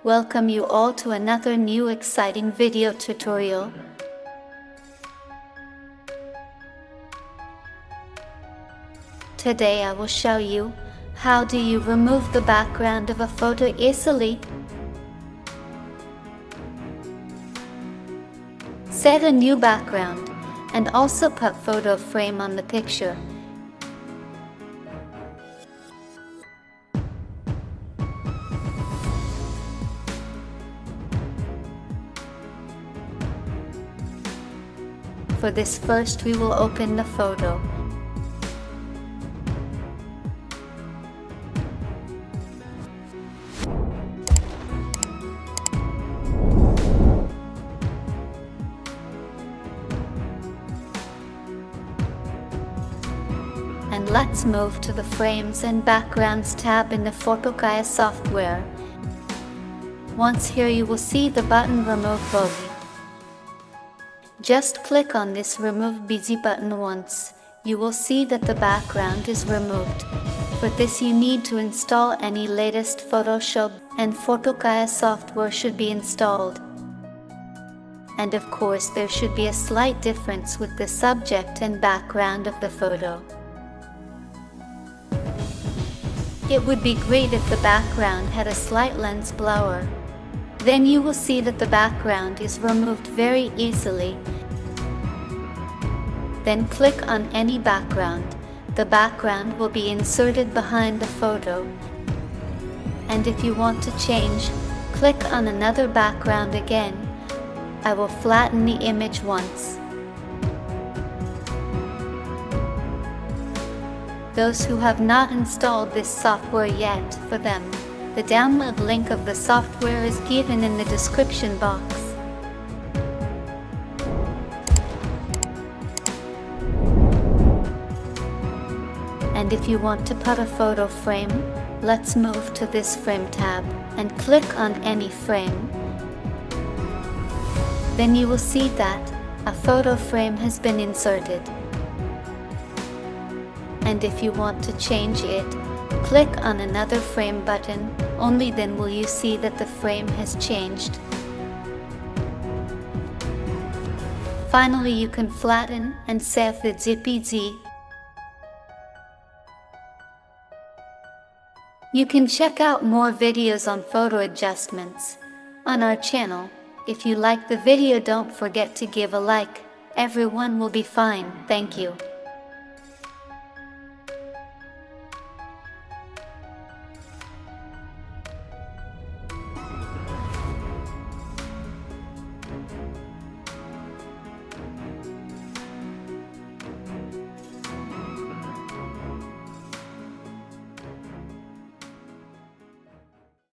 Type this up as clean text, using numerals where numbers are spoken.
Welcome you all to another new exciting video tutorial. Today I will show you how do you remove the background of a photo easily. Set a new background and also put photo frame on the picture. For this, first we will open the photo. And let's move to the Frames and Backgrounds tab in the PhotoKaya software. Once here you will see the button Remove Bogey. Just click on this Remove Busy button once. You will see that the background is removed. For this you need to install any latest Photoshop and PhotoKaya software should be installed. And of course there should be a slight difference with the subject and background of the photo. It would be great if the background had a slight lens blower. Then you will see that the background is removed very easily. Then click on any background. The background will be inserted behind the photo. And if you want to change, click on another background again. I will flatten the image once. Those who have not installed this software yet, for them, the download link of the software is given in the description box. And if you want to put a photo frame, let's move to this Frame tab and click on any frame. Then you will see that a photo frame has been inserted. And if you want to change it, click on another frame button, only then will you see that the frame has changed. Finally you can flatten and save the ZPG. You can check out more videos on photo adjustments on our channel. If you like the video, don't forget to give a like. Everyone will be fine. Thank you.